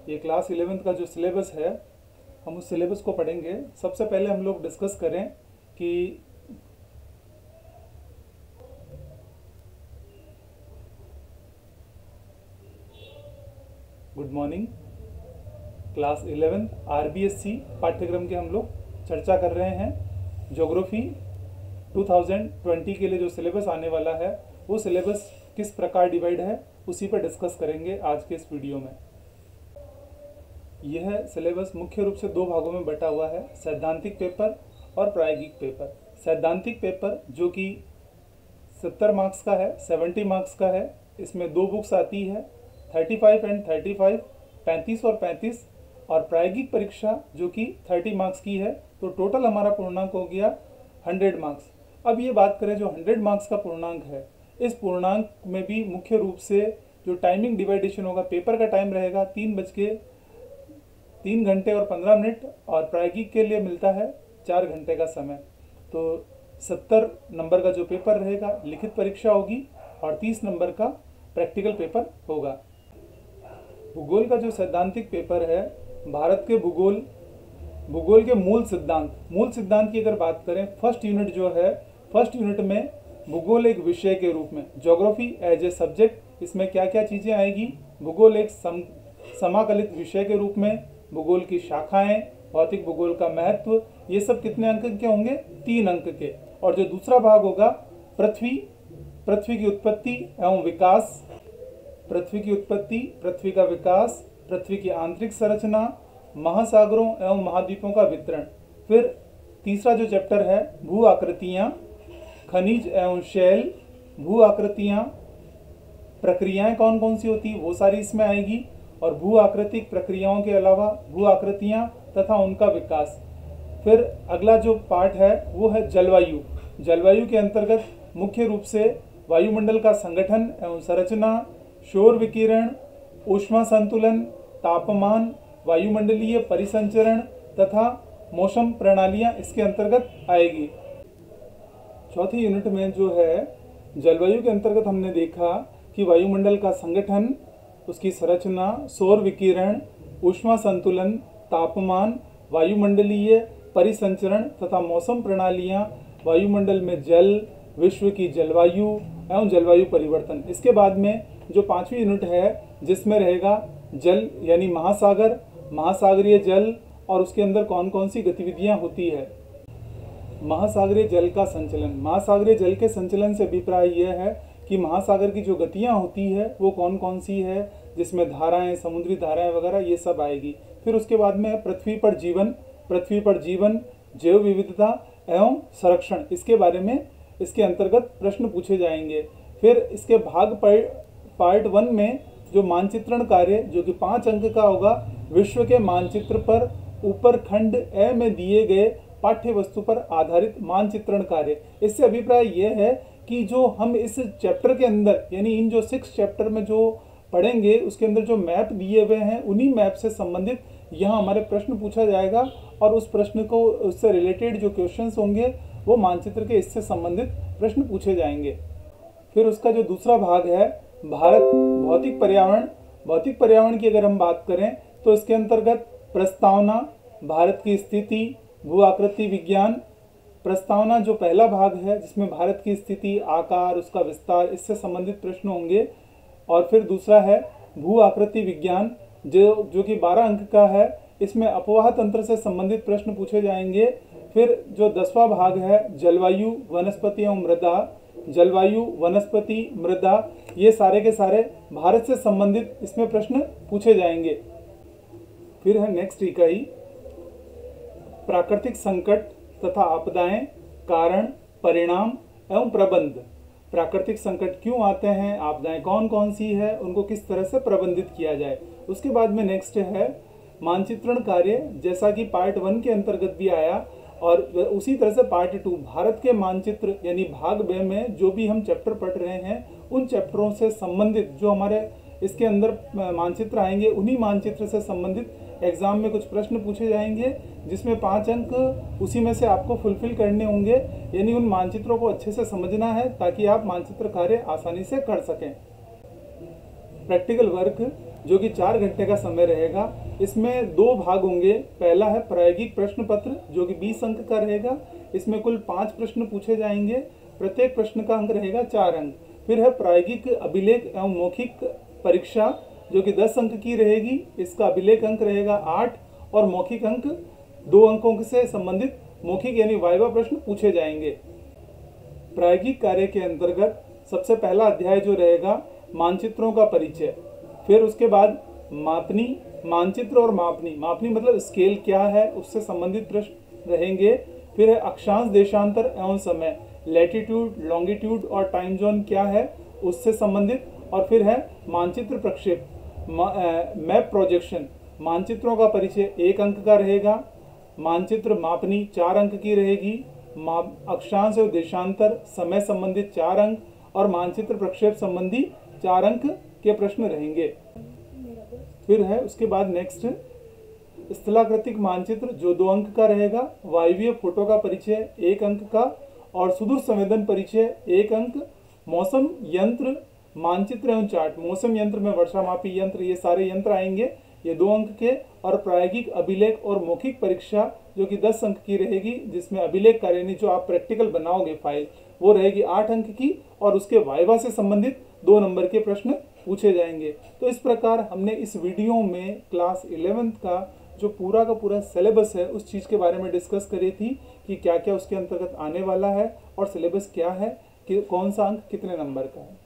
ये class 11th का जो सिलेबस है, हम उस सिलेबस को पढ़ेंगे। सबसे पहले हम लोग डिस्कस करें कि good morning, class 11th RBSC पाठ्यक्रम के हम लोग चर्चा कर रहे हैं। ज्योग्राफी 2020 के लिए जो सिलेबस आने वाला है वो सिलेबस किस प्रकार डिवाइड है उसी पर डिस्कस करेंगे आज के इस वीडियो में। यह सिलेबस मुख्य रूप से दो भागों में बटा हुआ है, सैद्धांतिक पेपर और प्रायोगिक पेपर। सैद्धांतिक पेपर जो कि 70 मार्क्स का है, 70 मार्क्स का है, इसमें दो बुक्स आती है 35 एंड 35, 35 और 35। और प्रायोगिक परीक्षा जो कि 30 मार्क्स की है, तो टोटल हमारा पूर्णांक हो गया 100 मार्क्स। अब ये बात करें जो 100 मार्क्स का पूर्णांक है, इस पूर्णांक में भी मुख्य रूप से जो टाइमिंग डिवाइडेशन होगा, पेपर का टाइम रहेगा 3 घंटे और 15 मिनट और प्रायोगिक के लिए मिलता है 4 घंटे का समय। तो 70 नंबर का जो पेपर रहेगा लिखित परीक्षा होगी और 30 नंबर का प्रैक्टिकल पेपर होगा। भूगोल का जो सैद्धांतिक पेपर है, भारत के भूगोल के मूल सिद्धांत की अगर बात करें, फर्स्ट यूनिट जो है, फर्स्ट यूनिट में भूगोल एक विषय के रूप में, ज्योग्राफी एज ए सब्जेक्ट, इसमें क्या क्या चीज़ें आएगी। भूगोल एक समाकलित विषय के रूप में, भूगोल की शाखाएं, भौतिक भूगोल का महत्व, ये सब कितने अंक के होंगे? 3 अंक के। और जो दूसरा भाग होगा पृथ्वी की उत्पत्ति एवं विकास, पृथ्वी की उत्पत्ति, पृथ्वी का विकास, पृथ्वी की आंतरिक संरचना, महासागरों एवं महाद्वीपों का वितरण। फिर तीसरा जो चैप्टर है, भू आकृतियाँ, खनिज एवं शैल, भू आकृतियाँ, प्रक्रियाएं कौन कौन सी होती वो सारी इसमें आएगी। और भू आकृतिक प्रक्रियाओं के अलावा भू आकृतियाँ तथा उनका विकास। फिर अगला जो पार्ट है वो है जलवायु। जलवायु के अंतर्गत मुख्य रूप से वायुमंडल का संगठन एवं संरचना, शोर विकिरण, ऊष्मा संतुलन, तापमान, वायुमंडलीय परिसंचरण तथा मौसम प्रणालियाँ इसके अंतर्गत आएगी। चौथी यूनिट में जो है जलवायु के अंतर्गत हमने देखा कि वायुमंडल का संगठन, उसकी संरचना, सौर विकिरण, ऊष्मा संतुलन, तापमान, वायुमंडलीय परिसंचरण तथा मौसम प्रणालियाँ, वायुमंडल में जल, विश्व की जलवायु एवं जलवायु परिवर्तन। इसके बाद में जो 5वीं यूनिट है जिसमें रहेगा जल यानी महासागर, महासागरीय जल और उसके अंदर कौन कौन सी गतिविधियाँ होती है। महासागरीय जल का संचलन, महासागरीय जल के संचलन से अभिप्राय यह है कि महासागर की जो गतियाँ होती है वो कौन कौन सी है, जिसमें धाराएं, समुद्री धाराएं वगैरह ये सब आएगी। फिर उसके बाद में पृथ्वी पर जीवन, जैव विविधता एवं संरक्षण, इसके बारे में इसके अंतर्गत प्रश्न पूछे जाएंगे। फिर इसके भाग पार्ट 1 में जो मानचित्रण कार्य जो कि 5 अंक का होगा, विश्व के मानचित्र पर ऊपर खंड ए में दिए गए पाठ्य वस्तु पर आधारित मानचित्रण कार्य। इससे अभिप्राय यह है कि जो हम इस चैप्टर के अंदर यानी इन जो 6 चैप्टर में जो पढ़ेंगे उसके अंदर जो मैप दिए हुए हैं, उन्हीं मैप से संबंधित यहाँ हमारे प्रश्न पूछा जाएगा और उस प्रश्न को, उससे रिलेटेड जो क्वेश्चंस होंगे वो मानचित्र के इससे संबंधित प्रश्न पूछे जाएंगे। फिर उसका जो दूसरा भाग है भारत भौतिक पर्यावरण की अगर हम बात करें तो इसके अंतर्गत प्रस्तावना, भारत की स्थिति, भू आकृति विज्ञान। प्रस्तावना जो पहला भाग है जिसमें भारत की स्थिति, आकार, उसका विस्तार, इससे संबंधित प्रश्न होंगे। और फिर दूसरा है भू आकृति विज्ञान जो कि 12 अंक का है, इसमें अपवाह तंत्र से संबंधित प्रश्न पूछे जाएंगे। फिर जो 10वां भाग है जलवायु, वनस्पति एवं मृदा, ये सारे के सारे भारत से संबंधित इसमें प्रश्न पूछे जाएंगे। फिर है नेक्स्ट इकाई प्राकृतिक संकट तथा आपदाएं, कारण, परिणाम एवं प्रबंध। प्राकृतिक संकट क्यों आते हैं, आपदाएं कौन कौन सी है, उनको किस तरह से प्रबंधित किया जाए। उसके बाद में नेक्स्ट है मानचित्रण कार्य, जैसा कि पार्ट 1 के अंतर्गत भी आया और उसी तरह से पार्ट 2 भारत के मानचित्र यानी भाग ब में जो भी हम चैप्टर पढ़ रहे हैं उन चैप्टरों से संबंधित जो हमारे इसके अंदर मानचित्र आएंगे, उन्हीं मानचित्र से संबंधित एग्जाम में कुछ प्रश्न पूछे जाएंगे, जिसमें 5 अंक उसी में से आपको फुलफिल करने होंगे। यानी उन मानचित्रों को अच्छे से समझना है ताकि आप मानचित्र कार्य आसानी से कर सकें। प्रैक्टिकल वर्क जो कि 4 घंटे का समय रहेगा। इसमें 2 भाग होंगे। पहला है प्रायोगिक प्रश्न पत्र जो कि 20 अंक का रहेगा। इसमें कुल 5 प्रश्न पूछे जाएंगे, प्रत्येक प्रश्न का अंक रहेगा 4 अंक। फिर है प्रायोगिक अभिलेख एवं मौखिक परीक्षा जो कि 10 अंक की रहेगी। इसका अभिलेख अंक रहेगा 8 और मौखिक अंक 2 अंकों से संबंधित मौखिक यानी वाइवा प्रश्न पूछे जाएंगे। प्रायोगिक कार्य के अंतर्गत सबसे पहला अध्याय जो रहेगा मानचित्रों का परिचय, फिर उसके बाद मापनी, मानचित्र और मापनी, मापनी मतलब स्केल क्या है उससे संबंधित प्रश्न रहेंगे। फिर है अक्षांश देशांतर एवं समय, लैटिट्यूड लॉन्गिट्यूड और टाइम जोन क्या है उससे संबंधित। और फिर है मानचित्र प्रक्षेप, मैप प्रोजेक्शन, मानचित्रों का परिचय 1 अंक का रहेगा। मानचित्र मापनी 4 अंक की रहेगी। अक्षांश और देशांतर समय संबंधित 4 अंक और मानचित्र प्रक्षेप संबंधी 4 अंक के प्रश्न रहेंगे। फिर है उसके बाद नेक्स्ट स्थलाकृतिक मानचित्र जो 2 अंक का रहेगा। वायवीय फोटो का परिचय 1 अंक का और सुदूर संवेदन परिचय 1 अंक। मौसम यंत्र मानचित्र एवं चार्ट, मौसम यंत्र में वर्षा मापी यंत्र, ये सारे यंत्र आएंगे, ये 2 अंक के। और प्रायोगिक अभिलेख और मौखिक परीक्षा जो कि 10 अंक की रहेगी, जिसमें अभिलेख कार्य यानी जो आप प्रैक्टिकल बनाओगे फाइल वो रहेगी 8 अंक की और उसके वाइवा से संबंधित 2 नंबर के प्रश्न पूछे जाएंगे। तो इस प्रकार हमने इस वीडियो में क्लास 11th का जो पूरा का पूरा सिलेबस है उस चीज़ के बारे में डिस्कस करी थी कि क्या क्या उसके अंतर्गत आने वाला है और सिलेबस क्या है कि कौन सा अंक कितने नंबर का है।